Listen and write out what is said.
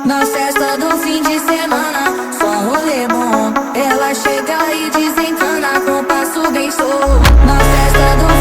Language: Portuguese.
Na festa do fim de semana, só rolê bom. Ela chega e desencana com passo bem show. Na festa do